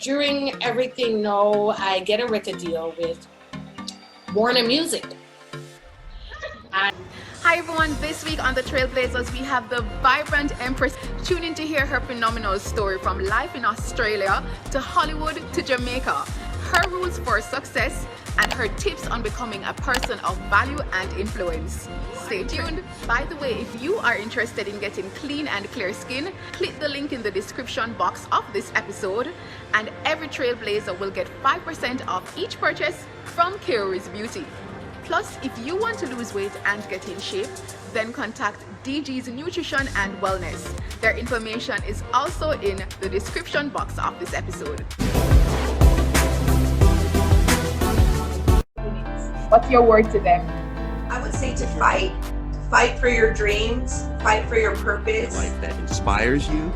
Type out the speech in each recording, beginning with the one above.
during everything now, I get a record deal with Warner Music. Hi everyone, this week on the Trailblazers we have the vibrant Empress. Tune in to hear her phenomenal story from life in Australia to Hollywood to Jamaica, her rules for success and her tips on becoming a person of value and influence. Stay tuned. By the way, if you are interested in getting clean and clear skin, click the link in the description box of this episode and every Trailblazer will get 5% off each purchase from Kyoris Beauty. Plus, if you want to lose weight and get in shape, then contact DG's Nutrition and Wellness. Their information is also in the description box of this episode. What's your word to them? I would say to fight for your dreams, fight for your purpose. Life that inspires you,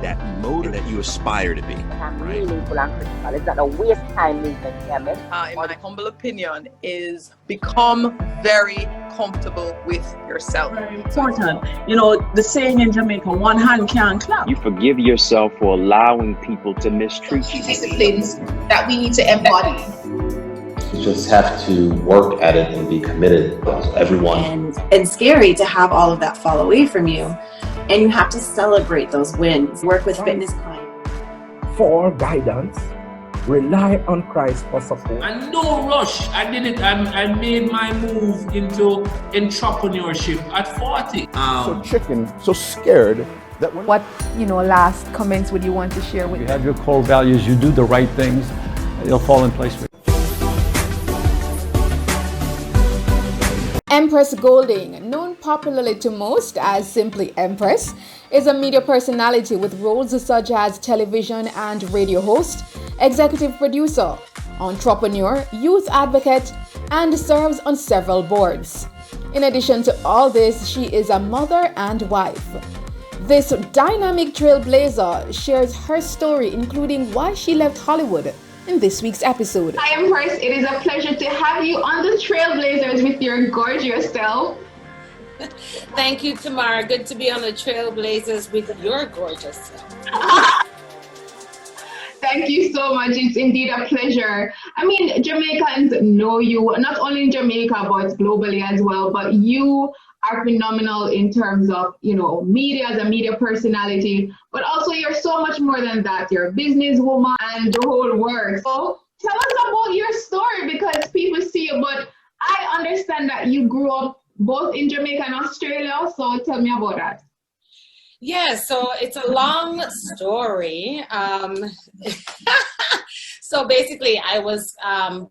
that motive that you aspire to be. Right? Meaningful and critical. It's not a waste time movement, in my humble opinion, is become very comfortable with yourself. Very important. You know, the saying in Jamaica, one hand can't clap. You forgive yourself for allowing people to mistreat you. Disciplines that we need to embody. You just have to work at it and be committed. Everyone. And scary to have all of that fall away from you. And you have to celebrate those wins. Work with fitness clients. For guidance, rely on Christ for support. And no rush. I did it. I made my move into entrepreneurship at 40. So chicken, so scared that when... What, last comments would you want to share with you? Have your core values, you do the right things, it'll fall in place for you. Empress Golding, known popularly to most as simply Empress, is a media personality with roles such as television and radio host, executive producer, entrepreneur, youth advocate, and serves on several boards. In addition to all this, she is a mother and wife. This dynamic trailblazer shares her story, including why she left Hollywood, in this week's episode. Hi Empress, it is a pleasure to have you on the Trailblazers with your gorgeous self. Thank you, Tamara. Good to be on the Trailblazers with your gorgeous self. Thank you so much. It's indeed a pleasure. I mean, Jamaicans know you, not only in Jamaica, but globally as well. But you are phenomenal in terms of, media as a media personality, but also you're so much more than that. You're a businesswoman and the whole works. So tell us about your story, because people see you, but I understand that you grew up both in Jamaica and Australia. So tell me about that. Yeah, so it's a long story. So basically, I was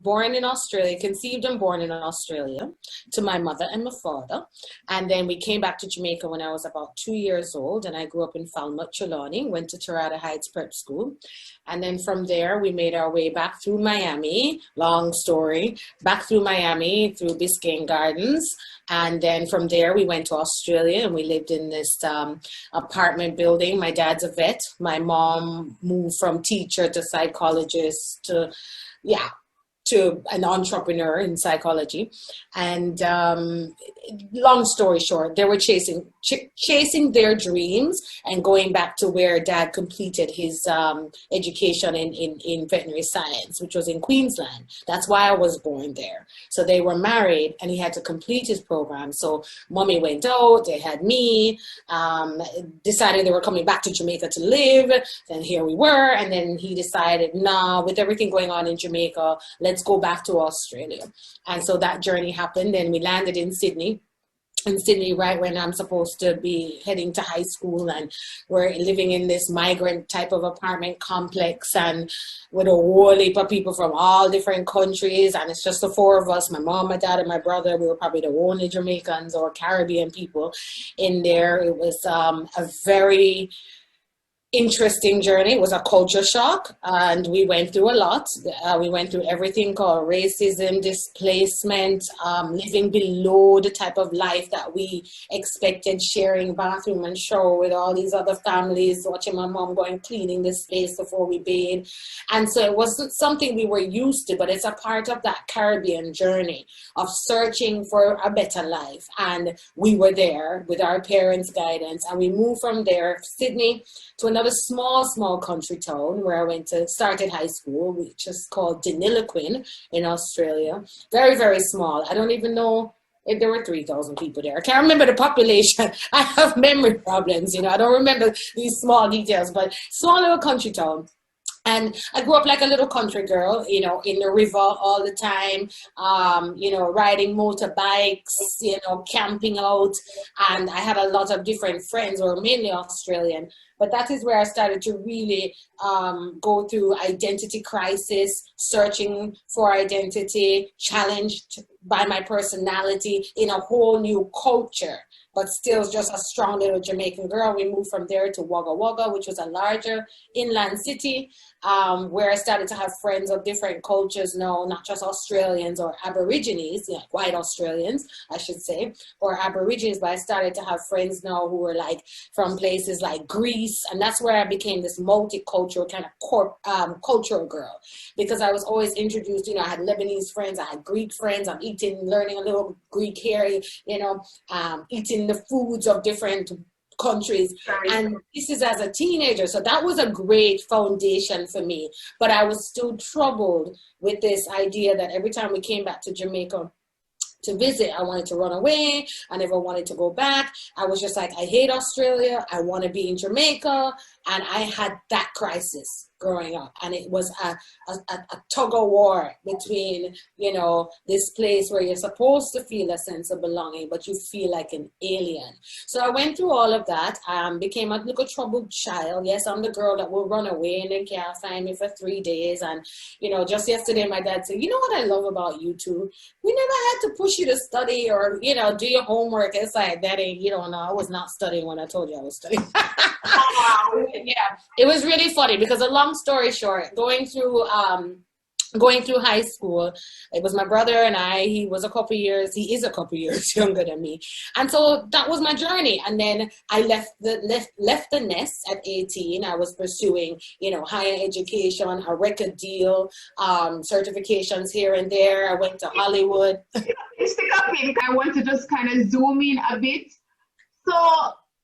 born in Australia, conceived and born in Australia to my mother and my father. And then we came back to Jamaica when I was about 2 years old. And I grew up in Falmouth, Trelawney, went to Terrata Heights Prep School. And then from there, we made our way back through Miami, long story, back through Miami, through Biscayne Gardens. And then from there, we went to Australia and we lived in this apartment building. My dad's a vet. My mom moved from teacher to psychologist to an entrepreneur in psychology. And long story short, they were chasing their dreams and going back to where dad completed his education in veterinary science, which was in Queensland. That's why I was born there. So they were married and he had to complete his program. So mommy went out, they had me, decided they were coming back to Jamaica to live. Then here we were. And then he decided, nah, with everything going on in Jamaica, let's go back to Australia. And so that journey happened and we landed in Sydney right when I'm supposed to be heading to high school, and we're living in this migrant type of apartment complex and with a whole heap of people from all different countries, and it's just the four of us, my mom, my dad, and my brother. We were probably the only Jamaicans or Caribbean people in there. It was a very interesting journey. It was a culture shock, and we went through a lot. We went through everything called racism, displacement, living below the type of life that we expected, sharing bathroom and shower with all these other families, watching my mom going cleaning this space before we bathe. And so it wasn't something we were used to, but it's a part of that Caribbean journey of searching for a better life. And we were there with our parents' guidance, and we moved from there, Sydney, to another another small country town where I started high school, which is called Deniliquin in Australia. Very, very small. I don't even know if there were 3,000 people there. I can't remember the population. I have memory problems, I don't remember these small details, but small little country town. And I grew up like a little country girl, in the river all the time, riding motorbikes, camping out. And I had a lot of different friends who were mainly Australian. But that is where I started to really go through identity crisis, searching for identity, challenged by my personality in a whole new culture. But still just a strong little Jamaican girl. We moved from there to Wagga Wagga, which was a larger inland city, where I started to have friends of different cultures now, not just Australians or Aborigines, white Australians, I should say, or Aborigines, but I started to have friends now who were like from places like Greece, and that's where I became this multicultural kind of cultural girl, because I was always introduced, I had Lebanese friends, I had Greek friends, I'm learning a little Greek here, eating the foods of different countries. And this is as a teenager. So that was a great foundation for me. But I was still troubled with this idea that every time we came back to Jamaica to visit, I wanted to run away. I never wanted to go back. I was just like, I hate Australia. I want to be in Jamaica. And I had that crisis growing up, and it was a tug of war between this place where you're supposed to feel a sense of belonging, but you feel like an alien. So I went through all of that, became a little troubled child. Yes, I'm the girl that will run away and then can't find me for 3 days. And just yesterday my dad said, what I love about you two, we never had to push you to study or do your homework. It's like, that ain't, you don't know, I was not studying when I told you I was studying. Yeah, it was really funny because, a long story short, going through high school, it was my brother and I. He is a couple years younger than me, and so that was my journey. And then I left the nest at 18. I was pursuing higher education, a record deal, certifications here and there. I went to Hollywood. I want to just kind of zoom in a bit. So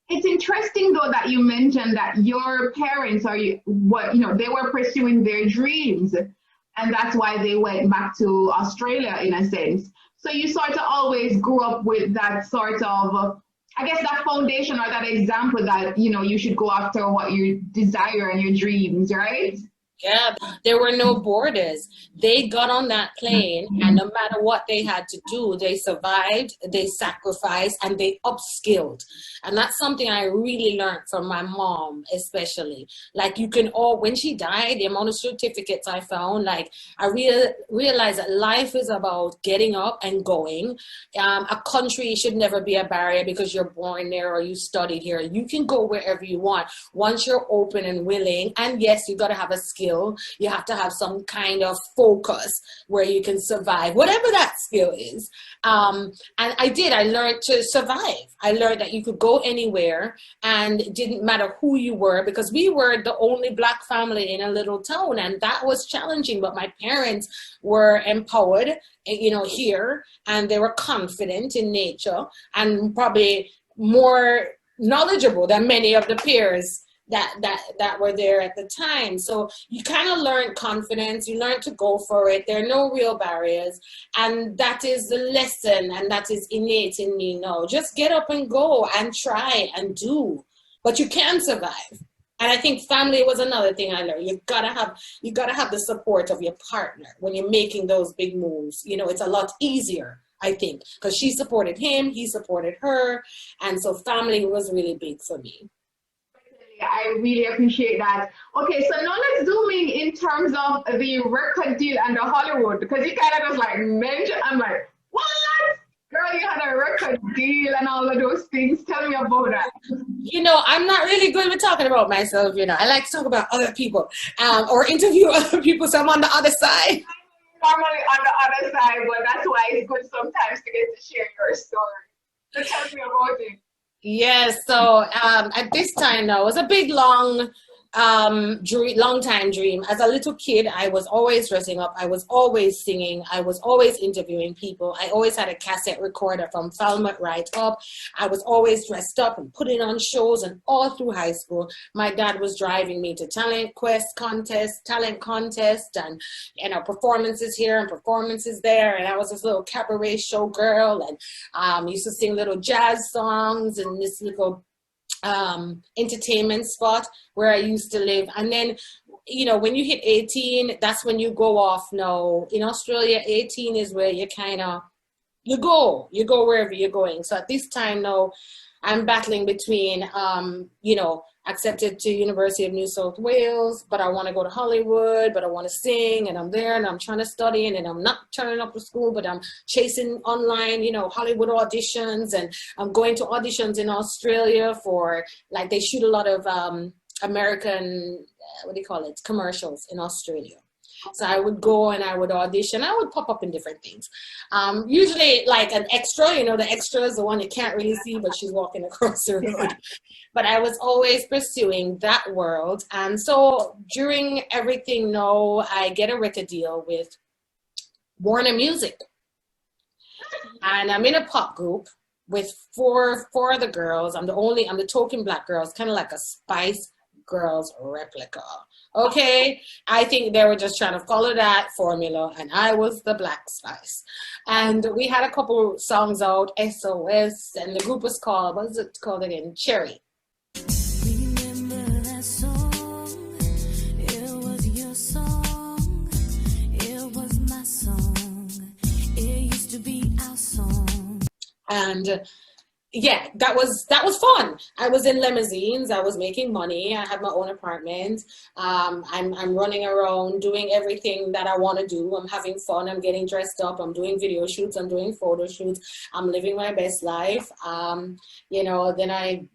it's interesting though that you mentioned that your parents they were pursuing their dreams, and that's why they went back to Australia in a sense. So you sort of always grew up with that sort of, I guess, that foundation or that example that you should go after what you desire and your dreams, right? Yeah, there were no borders. They got on that plane, and no matter what they had to do, they survived, they sacrificed, and they upskilled. And that's something I really learned from my mom, especially. Like, when she died, the amount of certificates I found, like, I realized that life is about getting up and going. A country should never be a barrier because you're born there or you studied here. You can go wherever you want once you're open and willing. And yes, you got to have a skill. You have to have some kind of focus where you can survive, whatever that skill is. And I learned to survive. I learned that you could go anywhere, and it didn't matter who you were, because we were the only Black family in a little town, and that was challenging. But my parents were empowered, here, and they were confident in nature and probably more knowledgeable than many of the peers that were there at the time. So you kind of learn confidence, you learn to go for it. There are no real barriers, and that is the lesson, and that is innate in me now. Just get up and go and try and do, but you can survive. And I think family was another thing I learned. You gotta have the support of your partner when you're making those big moves. It's a lot easier, I think, because she supported him, he supported her, and so family was really big for me. I really appreciate that. Okay, so now let's zoom in terms of the record deal and the Hollywood, because you kind of just like mentioned, I'm like, what? Girl, you had a record deal and all of those things. Tell me about that. I'm not really good with talking about myself. I like to talk about other people or interview other people, so I'm on the other side. Normally on the other side, but that's why it's good sometimes to get to share your story. So tell me about it. Yes, so at this time now, it was a big, long long time dream. As a little kid, I was always dressing up. I was always singing. I was always interviewing people. I always had a cassette recorder from Falmouth right up. I was always dressed up and putting on shows, and all through high school, my dad was driving me to talent contests, and, you know, performances here and performances there. And I was this little cabaret show girl, and used to sing little jazz songs in this little entertainment spot where I used to live. And then, you know, when you hit 18, that's when you go off now. In Australia, 18 is where you kind of, you go wherever you're going. So at this time now, I'm battling between, you know, accepted to University of New South Wales, but I want to go to Hollywood, but I want to sing, and I'm there and I'm trying to study, and I'm not turning up to school, but I'm chasing online, you know, Hollywood auditions, and I'm going to auditions in Australia for, like, they shoot a lot of American, what do you call it, commercials in Australia. So I would go and I would audition. I would pop up in different things. Usually like an extra, you know, the extra is the one you can't really see, but she's walking across the road. But I was always pursuing that world. And so during everything now, I get a record deal with Warner Music. And I'm in a pop group with four other girls. I'm the token black girl. It's kind of like a Spice Girls replica. Okay, I think they were just trying to follow that formula, and I was the Black Spice. And we had a couple songs out, SOS, and the group was called, what is it called again? Cherry. Remember that song? It was your song. It was my song. It used to be our song. And yeah, that was fun. I was in limousines. I was making money. I had my own apartment. I'm running around doing everything that I want to do. I'm having fun. I'm getting dressed up. I'm doing video shoots. I'm doing photo shoots. I'm living my best life. You know, then I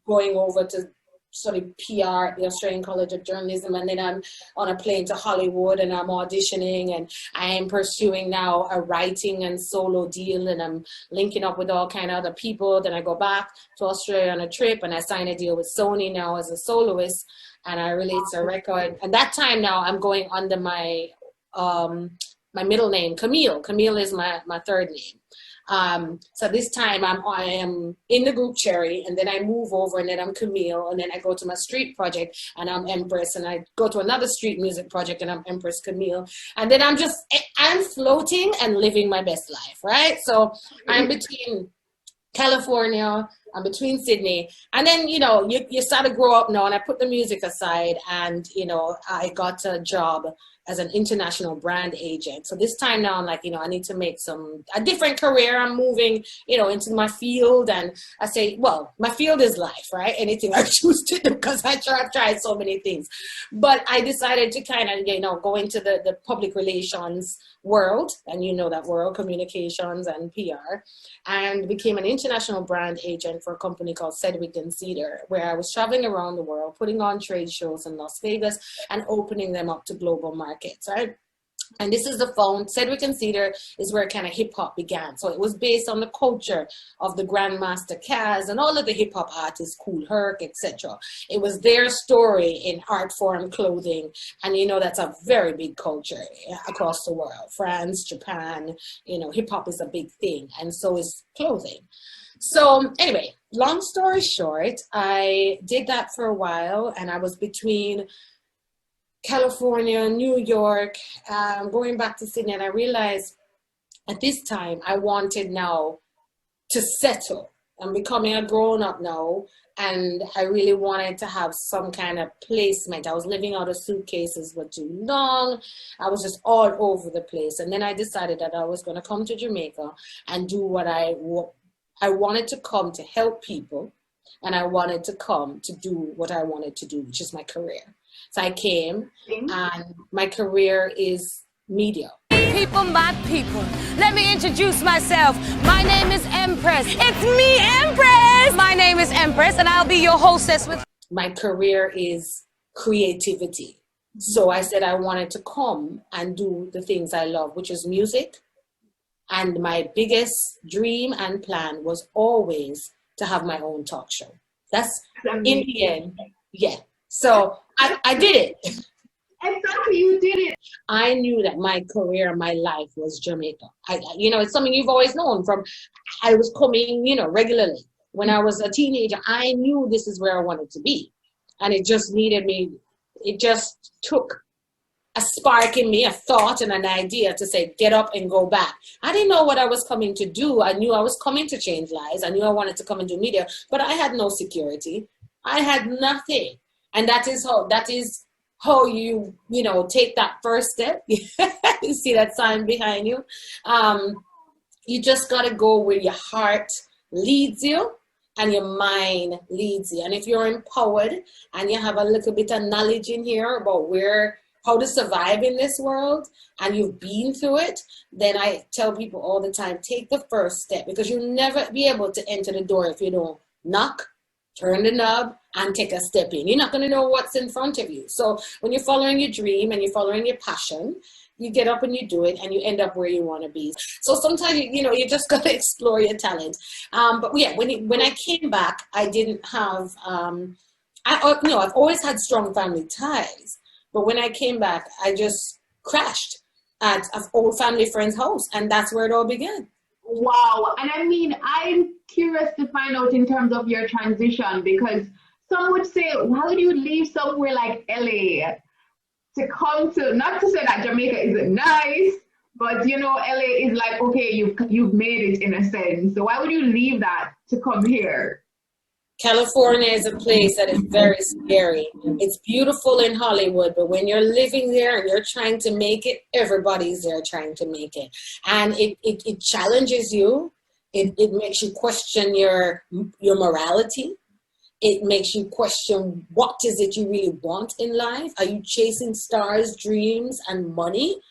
going over to study PR at the Australian College of Journalism, and then I'm on a plane to Hollywood, and I'm auditioning, and I am pursuing now a writing and solo deal, and I'm linking up with all kind of other people. Then I go back to Australia on a trip, and I sign a deal with Sony now as a soloist, and I release a record. And that time now I'm going under my my middle name, Camille. Camille is my third name. So this time I am in the group Cherry, and then I move over, and then I'm Camille, and then I go to my street project and I'm Empress, and I go to another street music project and I'm Empress Camille, and then I'm floating and living my best life, right? So I'm between California, I'm between Sydney, and then, you know, you start to grow up now, and I put the music aside, and, you know, I got a job as an international brand agent. So this time now I'm like, you know, I need to make a different career. I'm moving, you know, into my field, and I say, well, my field is life, right? Anything I choose to do, because I've tried so many things. But I decided to kind of, you know, go into the public relations world, and you know that world, communications and PR, and became an international brand agent for a company called Sedgwick and Cedar, where I was traveling around the world, putting on trade shows in Las Vegas and opening them up to global markets, right? And this is the phone. Sedgwick and Cedar is where kind of hip hop began. So it was based on the culture of the Grandmaster Caz and all of the hip hop artists, Kool Herc, etc. It was their story in art form clothing. And, you know, that's a very big culture across the world. France, Japan, you know, hip hop is a big thing. And so is clothing. So anyway, long story short, I did that for a while, and I was between California, New York, going back to Sydney, and I realized at this time I wanted now to settle. I'm becoming a grown-up now, and I really wanted to have some kind of placement. I was living out of suitcases for too long. I was just all over the place. And then I decided that I was going to come to Jamaica and do what I wanted to come to help people, and I wanted to come to do what I wanted to do, which is my career. So I came, and my career is media. People, my people, let me introduce myself. My name is Empress. It's me, Empress. My name is Empress, and I'll be your hostess with... My career is creativity. So I said I wanted to come and do the things I love, which is music. And my biggest dream and plan was always to have my own talk show. That's in the end, yeah. So I did it. Exactly, you did it. I knew that my career, my life was Jamaica. It's something you've always known from. I was coming, regularly. When I was a teenager, I knew this is where I wanted to be. And it just needed me. It just took a spark in me, a thought and an idea to say, get up and go back. I didn't know what I was coming to do. I knew I was coming to change lives. I knew I wanted to come and do media, but I had no security. I had nothing. And that is how you take that first step. You see that sign behind you. You just got to go where your heart leads you and your mind leads you. And if you're empowered and you have a little bit of knowledge in here about how to survive in this world, and you've been through it, then I tell people all the time, take the first step, because you'll never be able to enter the door if you don't knock, turn the knob, and take a step in. You're not going to know what's in front of you. So when you're following your dream and you're following your passion, you get up and you do it, and you end up where you want to be. So sometimes, you just got to explore your talent. But yeah, when I came back, I didn't have, I've always had strong family ties. But when I came back, I just crashed at an old family friend's house, and that's where it all began. Wow. And I mean, I'm curious to find out in terms of your transition, because some would say, why would you leave somewhere like LA to come to, not to say that Jamaica isn't nice, but LA is like, okay, you've made it in a sense. So why would you leave that to come here? California is a place that is very scary. It's beautiful in Hollywood, but when you're living there and you're trying to make it, everybody's there trying to make it. And it challenges you. It makes you question your morality. It makes you question, what is it you really want in life? Are you chasing stars, dreams, and money?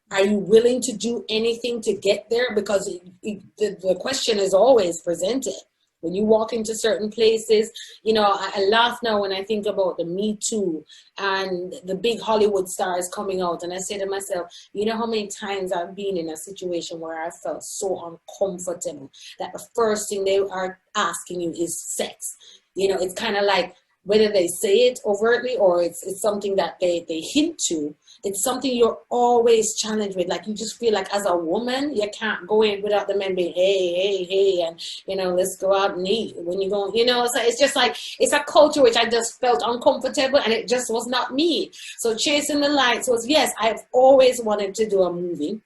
Are you willing to do anything to get there? Because the question is always presented. When you walk into certain places, I laugh now when I think about the Me Too and the big Hollywood stars coming out. And I say to myself, you know how many times I've been in a situation where I felt so uncomfortable that the first thing they are asking you is sex. It's kind of like, whether they say it overtly or it's something that they hint to, it's something you're always challenged with. Like, you just feel like as a woman, you can't go in without the men being, hey, and, let's go out and eat. When you go, so it's just like, it's a culture which I just felt uncomfortable, and it just was not me. So chasing the lights was, yes, I've always wanted to do a movie.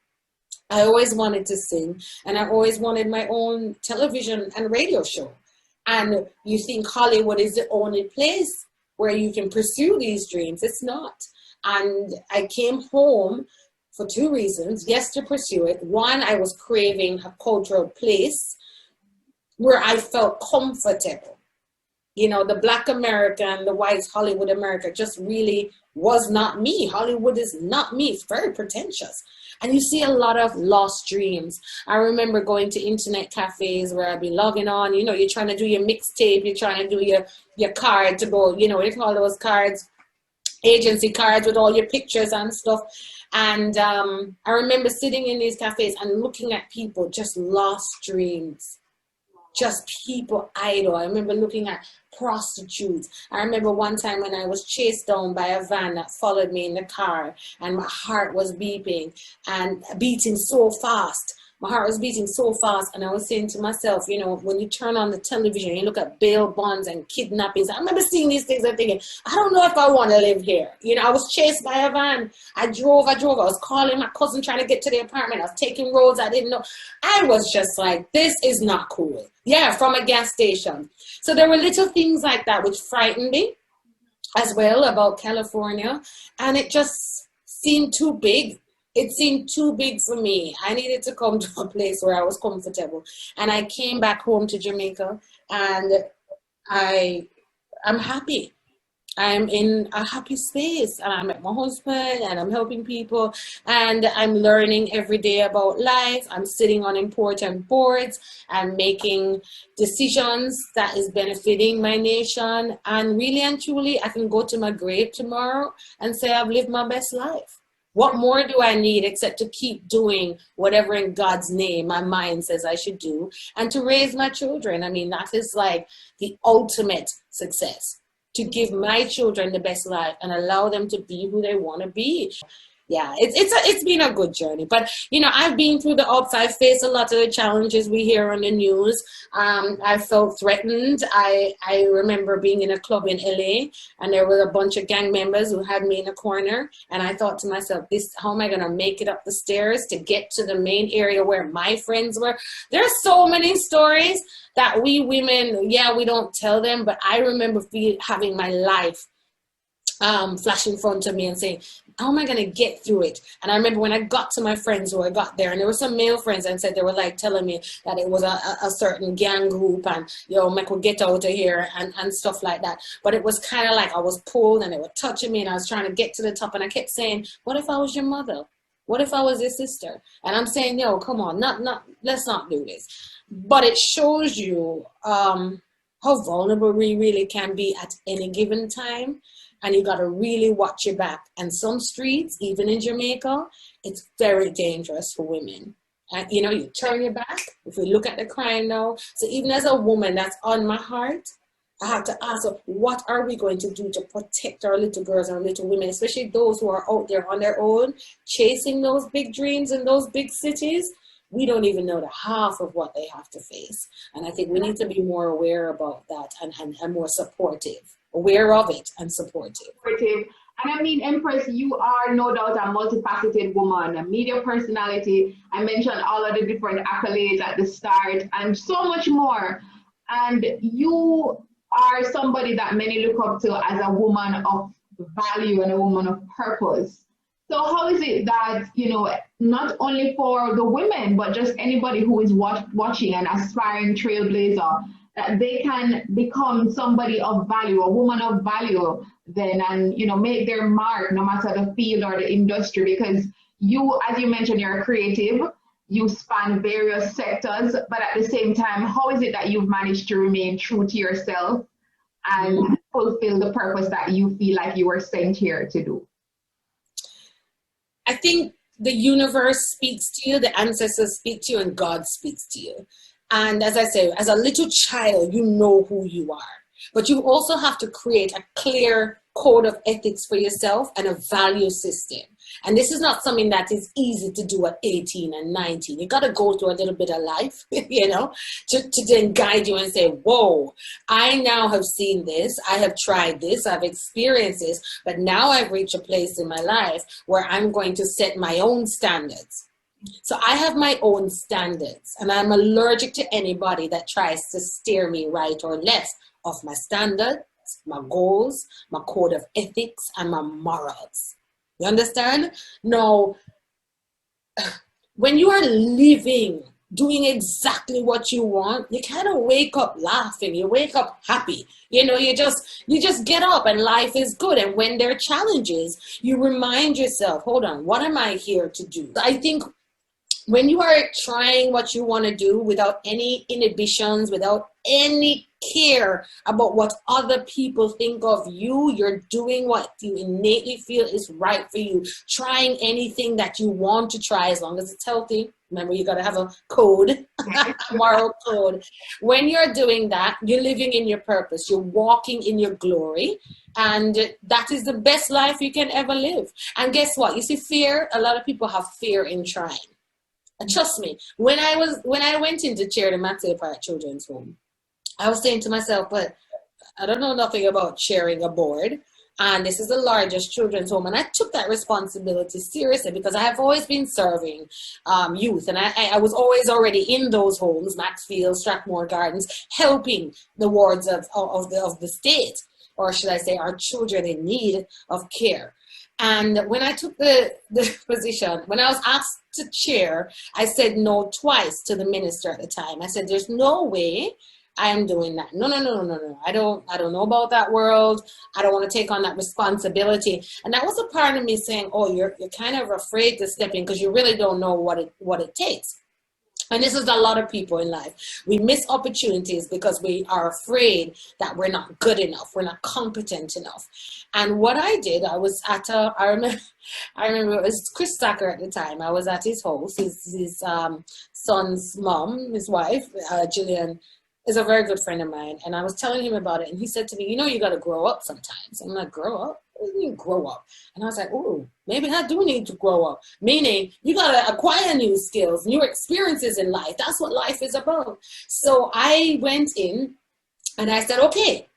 I always wanted to sing, and I always wanted my own television and radio show. And you think Hollywood is the only place where you can pursue these dreams. It's not. And I came home for two reasons. Yes, to pursue it. One, I was craving a cultural place where I felt comfortable. The Black America and the white Hollywood America just really was not me. Hollywood is not me. It's very pretentious. And you see a lot of lost dreams. I remember going to internet cafes where I'd be logging on. You're trying to do your mixtape. You're trying to do your card to go, they call those cards, agency cards with all your pictures and stuff. And I remember sitting in these cafes and looking at people, just lost dreams. Just people idle. I remember looking at prostitutes. I remember one time when I was chased down by a van that followed me in the car, and my heart was beeping and beating so fast. My heart was beating so fast, and I was saying to myself, when you turn on the television, you look at bail bonds and kidnappings. I remember seeing these things and thinking, I don't know if I want to live here. I was chased by a van. I drove. I was calling my cousin trying to get to the apartment. I was taking roads I didn't know. I was just like, this is not cool. Yeah, from a gas station. So there were little things like that which frightened me as well about California, and it just seemed too big. It seemed too big for me. I needed to come to a place where I was comfortable. And I came back home to Jamaica, and I'm happy. I'm in a happy space, and I'm at my husband, and I'm helping people, and I'm learning every day about life. I'm sitting on important boards. I'm making decisions that is benefiting my nation. And really and truly, I can go to my grave tomorrow and say I've lived my best life. What more do I need except to keep doing whatever in God's name my mind says I should do, and to raise my children? I mean, that is like the ultimate success. to give my children the best life and allow them to be who they want to be. Yeah, it's been a good journey, but you know, I've been through the ups. I've faced a lot of the challenges we hear on the news. I felt threatened. I remember being in a club in LA, and there were a bunch of gang members who had me in a corner, and I thought to myself, how am I going to make it up the stairs to get to the main area where my friends were? There's so many stories that we women, we don't tell them, but I remember having my life flash in front of me and saying, how am I going to get through it? And I remember when I got to my friends who I got there, and there were some male friends, and said they were like telling me that it was a certain gang group, and I could get out of here and stuff like that. But it was kind of like I was pulled, and they were touching me, and I was trying to get to the top, and I kept saying, what if I was your mother? What if I was your sister? And I'm saying, come on, let's not do this. But it shows you how vulnerable we really can be at any given time. And you got to really watch your back. And some streets, even in Jamaica, it's very dangerous for women. And, you turn your back. If we look at the crime now. So even as a woman, that's on my heart. I have to ask, what are we going to do to protect our little girls and our little women, especially those who are out there on their own, chasing those big dreams in those big cities? We don't even know the half of what they have to face. And I think we need to be more aware about that and more supportive. Aware of it and supportive. And I mean, Empress, you are no doubt a multifaceted woman, a media personality. I mentioned all of the different accolades at the start and so much more. And you are somebody that many look up to as a woman of value and a woman of purpose. So how is it that, not only for the women, but just anybody who is watching an aspiring trailblazer, that they can become somebody of value, a woman of value then, and, make their mark no matter the field or the industry? Because you, as you mentioned, you're a creative, you span various sectors, but at the same time, how is it that you've managed to remain true to yourself and fulfill the purpose that you feel like you were sent here to do? I think the universe speaks to you, the ancestors speak to you, and God speaks to you. And as I say, as a little child, you know who you are. But you also have to create a clear code of ethics for yourself and a value system. And this is not something that is easy to do at 18 and 19. You got to go through a little bit of life, to then guide you and say, whoa, I now have seen this. I have tried this. I've experienced this. But now I've reached a place in my life where I'm going to set my own standards. So I have my own standards, and I'm allergic to anybody that tries to steer me right or left of my standards, my goals, my code of ethics, and my morals. You understand? Now, when you are living, doing exactly what you want, you kind of wake up laughing. You wake up happy. You just get up and life is good. And when there are challenges, you remind yourself, hold on, what am I here to do? I think when you are trying what you want to do without any inhibitions, without any care about what other people think of you, you're doing what you innately feel is right for you, trying anything that you want to try as long as it's healthy. Remember, you got to have a code, a moral code. When you're doing that, you're living in your purpose. You're walking in your glory. And that is the best life you can ever live. And guess what? You see, fear, a lot of people have fear in trying. And trust me, when I went in to chair the McKayle Park Children's Home, I was saying to myself, but I don't know nothing about chairing a board. And this is the largest children's home. And I took that responsibility seriously because I have always been serving youth. And I was always already in those homes, Maxfield, Strathmore Gardens, helping the wards of the state, or should I say our children in need of care. And when I took the position, when I was asked to chair, I said no twice to the minister at the time. I said, there's no way I am doing that. No. I don't know about that world. I don't want to take on that responsibility. And that was a part of me saying, oh, you're kind of afraid to step in because you really don't know what it takes. And this is a lot of people in life. We miss opportunities because we are afraid that we're not good enough. We're not competent enough. And what I did, I was at I remember it was Chris Tucker at the time. I was at his house, his son's mom, his wife, Jillian, is a very good friend of mine, and I was telling him about it, and he said to me, you know, you got to grow up sometimes. I'm like, grow up? What do you mean grow up? And I was like, oh, maybe I do need to grow up. Meaning, you got to acquire new skills, new experiences in life. That's what life is about. So I went in, and I said, okay.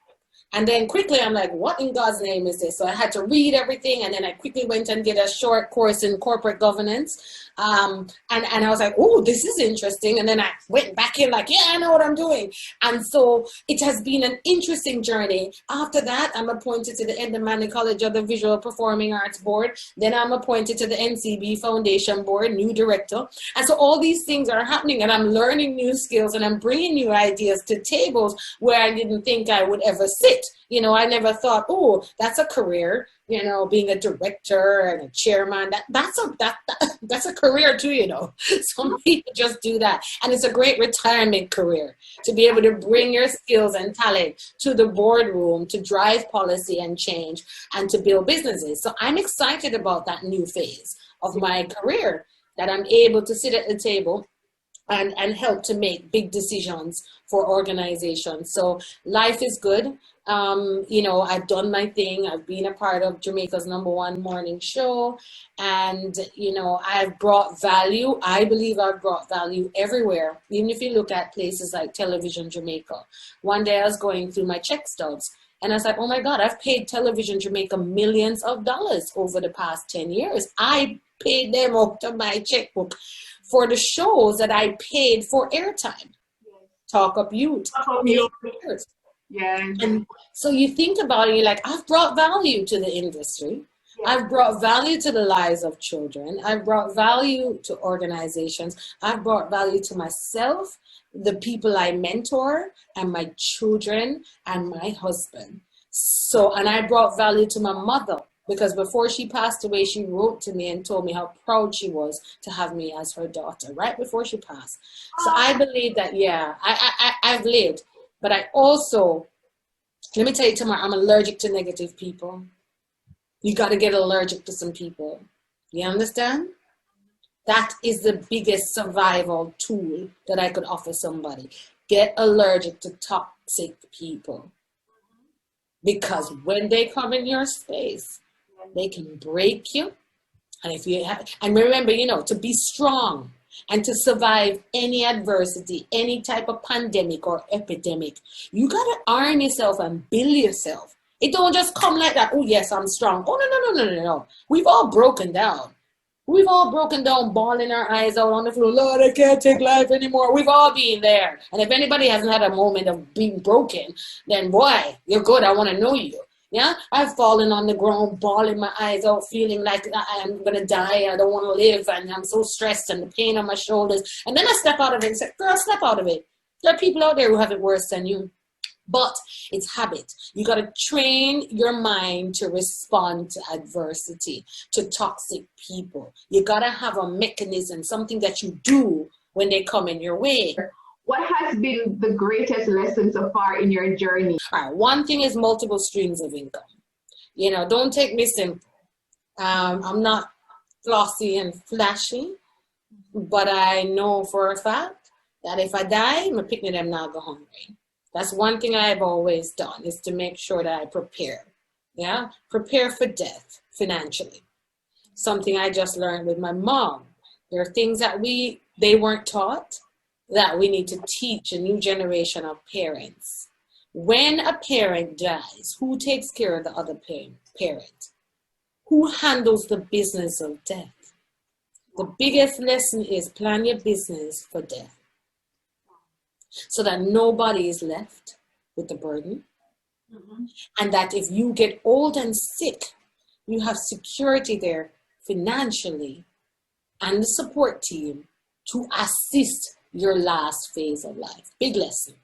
And then quickly, I'm like, what in God's name is this? So I had to read everything. And then I quickly went and did a short course in corporate governance. And I was like, oh, this is interesting. And then I went back in like, yeah, I know what I'm doing. And so it has been an interesting journey. After that, I'm appointed to the Endemani College of the Visual Performing Arts Board. Then I'm appointed to the NCB Foundation Board, new director. And so all these things are happening, and I'm learning new skills, and I'm bringing new ideas to tables where I didn't think I would ever sit. You know, I never thought, oh, that's a career, you know, being a director and a chairman, that's a career too, you know. Some people just do that. And it's a great retirement career to be able to bring your skills and talent to the boardroom to drive policy and change and to build businesses. So I'm excited about that new phase of my career, that I'm able to sit at the table and help to make big decisions for organizations. So life is good. You know, I've done my thing. I've been a part of Jamaica's #1 morning show. And, you know, I've brought value. I believe I've brought value everywhere. Even if you look at places like Television Jamaica. One day I was going through my check stubs, and I was like, oh my God, I've paid Television Jamaica millions of dollars over the past 10 years. I paid them out of my checkbook for the shows that I paid for airtime. Talk Up Youth. Yeah. And so you think about it, you're like, I've brought value to the industry. I've brought value to the lives of children. I've brought value to organizations. I've brought value to myself, the people I mentor, and my children, and my husband. So, and I brought value to my mother, because before she passed away, she wrote to me and told me how proud she was to have me as her daughter, right before she passed. So I believe that, yeah, I've lived. But I also, let me tell you, Tamara, I'm allergic to negative people. You got to get allergic to some people. You understand? That is the biggest survival tool that I could offer somebody. Get allergic to toxic people. Because when they come in your space, they can break you. And if you have, and remember, you know, to be strong and to survive any adversity, any type of pandemic or epidemic, you got to arm yourself and build yourself. It don't just come like that. Oh, yes, I'm strong. Oh, no. We've all broken down. We've all broken down, bawling our eyes out on the floor. Lord, I can't take life anymore. We've all been there. And if anybody hasn't had a moment of being broken, then boy, you're good. I want to know you. Yeah, I've fallen on the ground, bawling my eyes out, feeling like I'm going to die. I don't want to live. And I'm so stressed and the pain on my shoulders. And then I step out of it and say, girl, step out of it. There are people out there who have it worse than you. But it's habit. You got to train your mind to respond to adversity, to toxic people. You got to have a mechanism, something that you do when they come in your way. What has been the greatest lesson so far in your journey? All right, one thing is multiple streams of income. You know, don't take me simple. I'm not glossy and flashy, but I know for a fact that if I die, my picnic them not go hungry. That's one thing I've always done, is to make sure that I prepare. Yeah, prepare for death financially. Something I just learned with my mom. There are things that they weren't taught, that we need to teach a new generation of parents. When a parent dies, who takes care of the other parent? Who handles the business of death? The biggest lesson is plan your business for death, so that nobody is left with the burden. And that if you get old and sick, you have security there financially and the support team to assist your last phase of life. Big lesson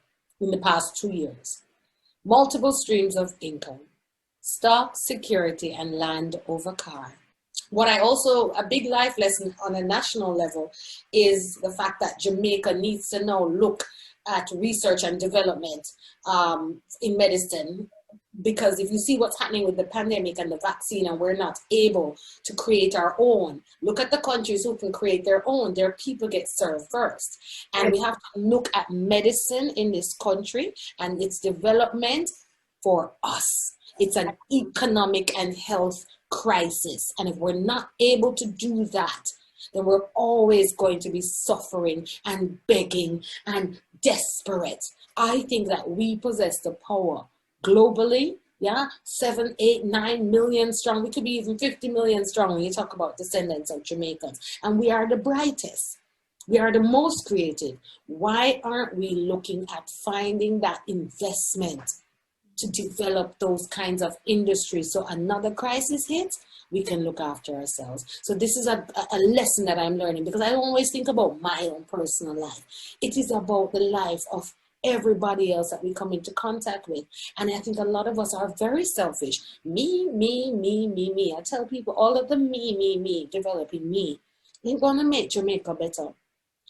in the past 2 years. Multiple streams of income, stock, security, and land over car. What I also, a big life lesson on a national level, is the fact that Jamaica needs to now look at research and development in medicine Because if you see what's happening with the pandemic and the vaccine, and we're not able to create our own, look at the countries who can create their own. Their people get served first. And we have to look at medicine in this country and its development for us. It's an economic and health crisis. And if we're not able to do that, then we're always going to be suffering and begging and desperate. I think that we possess the power globally, 7, 8, 9 million strong. We could be even 50 million strong when you talk about descendants of Jamaicans. And we are the brightest. We are the most creative. Why aren't we looking at finding that investment to develop those kinds of industries? So another crisis hits, we can look after ourselves. So this is a lesson that I'm learning, because I don't always think about my own personal life. It is about the life of everybody else that we come into contact with. And I think a lot of us are very selfish. Me, me, me, me, me. I tell people all of the me, developing me ain't gonna make Jamaica better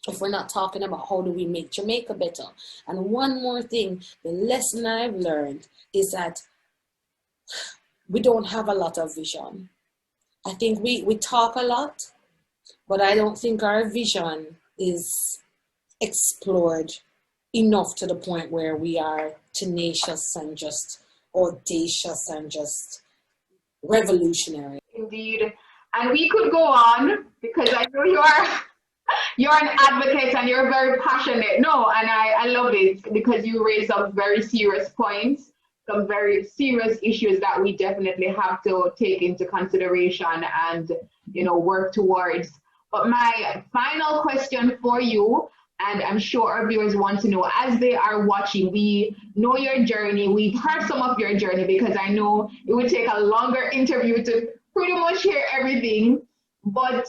if we're not talking about how do we make Jamaica better. And one more thing, the lesson I've learned is that we don't have a lot of vision. I think we talk a lot, but I don't think our vision is explored enough to the point where we are tenacious and just audacious and just revolutionary. Indeed. And we could go on, because I know you're an advocate and you're very passionate. No, and I love it, because you raise some very serious points, some very serious issues that we definitely have to take into consideration and, work towards. But my final question for you, and I'm sure our viewers want to know as they are watching, we know your journey, we've heard some of your journey, because I know it would take a longer interview to pretty much hear everything, but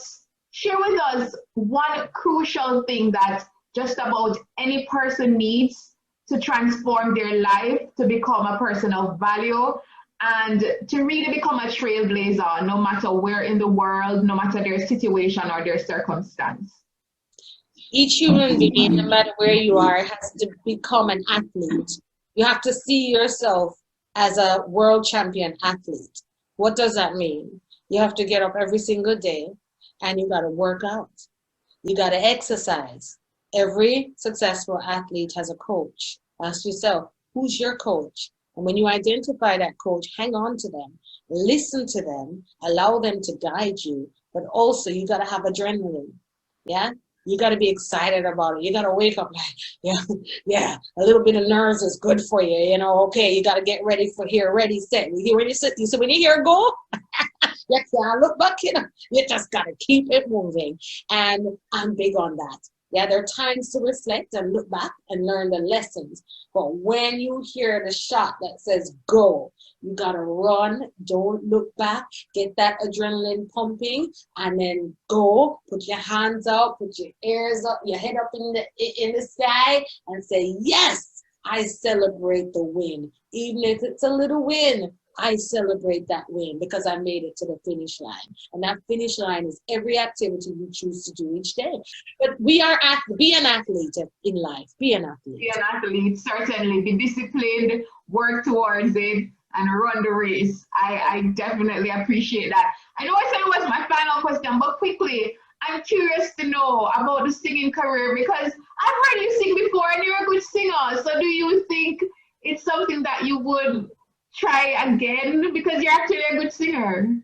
share with us one crucial thing that just about any person needs to transform their life, to become a person of value, and to really become a trailblazer, no matter where in the world, no matter their situation or their circumstance. Each human being, no matter where you are, has to become an athlete. You have to see yourself as a world champion athlete. What does that mean? You have to get up every single day and you got to work out. You got to exercise. Every successful athlete has a coach. Ask yourself, who's your coach? And when you identify that coach, hang on to them, listen to them, allow them to guide you, but also you got to have adrenaline. Yeah. You got to be excited about it. You got to wake up like, yeah, a little bit of nerves is good for you. Okay, you got to get ready for here, ready, set. You hear when you sit, you see when you hear go, you can't look back, you just got to keep it moving. And I'm big on that. Yeah, there are times to reflect and look back and learn the lessons. But when you hear the shot that says go, you got to run, don't look back, get that adrenaline pumping, and then go, put your hands out, put your ears up, your head up in the sky, and say, yes, I celebrate the win. Even if it's a little win, I celebrate that win because I made it to the finish line. And that finish line is every activity you choose to do each day. But be an athlete in life. Be an athlete. Be an athlete, certainly. Be disciplined, work towards it, and run the race. I definitely appreciate that. I know I said it was my final question, but quickly, I'm curious to know about the singing career, because I've heard you sing before and you're a good singer. So do you think it's something that you would try again, because you're actually a good singer?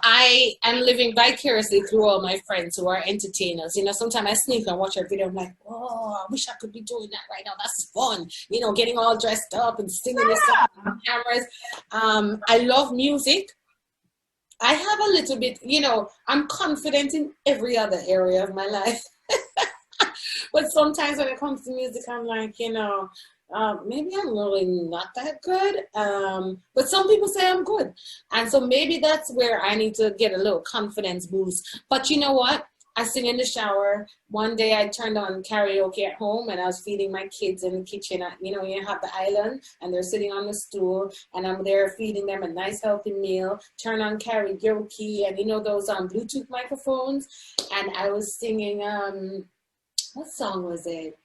I am living vicariously through all my friends who are entertainers. Sometimes I sneak and watch a video. I'm like, oh, I wish I could be doing that right now. That's fun. Getting all dressed up and singing this stuff on cameras. I love music. I have a little bit, I'm confident in every other area of my life. But sometimes when it comes to music, I'm like, maybe I'm really not that good. But some people say I'm good. And so maybe that's where I need to get a little confidence boost. But you know what? I sing in the shower. One day I turned on karaoke at home and I was feeding my kids in the kitchen. You have the island and they're sitting on the stool and I'm there feeding them a nice healthy meal. Turn on karaoke and those Bluetooth microphones. And I was singing, what song was it?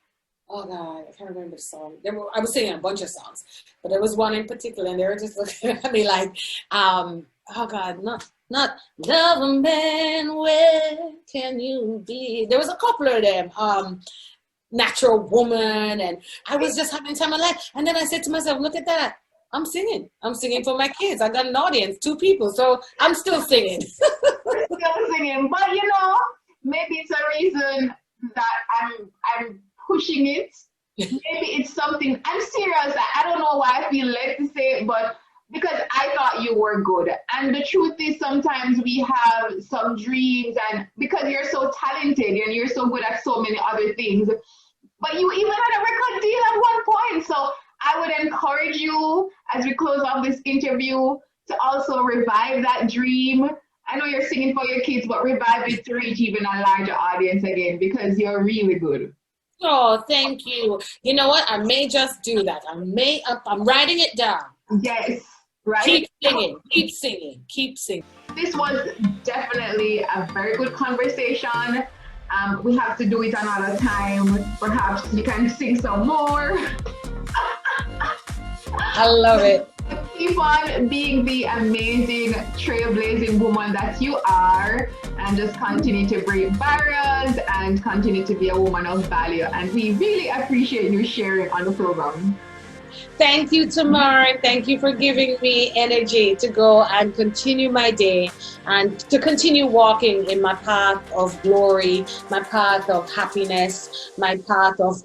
oh God, I can't remember the song. I was singing a bunch of songs, but there was one in particular, and they were just looking at me like, oh God, not love a man, where can you be? There was a couple of them, Natural Woman, and I was just having time of life. And then I said to myself, look at that. I'm singing for my kids. I got an audience, 2 people, so I'm still singing. Still singing, but you know, maybe it's a reason that I'm pushing it. Maybe it's something, I'm serious. I don't know why I feel led to say it, but because I thought you were good. And the truth is, sometimes we have some dreams, and because you're so talented and you're so good at so many other things, but you even had a record deal at one point. So I would encourage you, as we close off this interview, to also revive that dream. I know you're singing for your kids, but revive it to reach even a larger audience again, because you're really good. Oh, thank you. You know what? I may just do that. I'm writing it down. Yes, right? Keep singing, keep singing, keep singing. This was definitely a very good conversation. We have to do it another time. Perhaps you can sing some more. I love it. Keep on being the amazing trailblazing woman that you are, and just continue to break barriers and continue to be a woman of value. And we really appreciate you sharing on the program. Thank you, Tamara. Thank you for giving me energy to go and continue my day and to continue walking in my path of glory, my path of happiness, my path of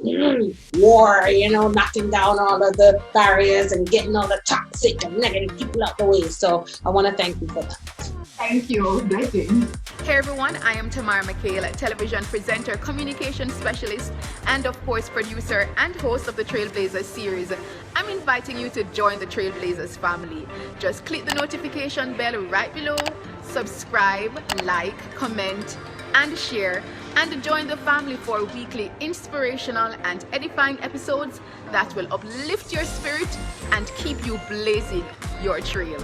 war, you know, knocking down all of the barriers and getting all the toxic and negative people out the way. So I want to thank you for that. Thank you. Blessings. Hey everyone, I am Tamara McKayle, television presenter, communication specialist, and of course producer and host of the Trailblazers series. I'm inviting you to join the Trailblazers family. Just click the notification bell right below, subscribe, like, comment, and share, and join the family for weekly inspirational and edifying episodes that will uplift your spirit and keep you blazing your trail.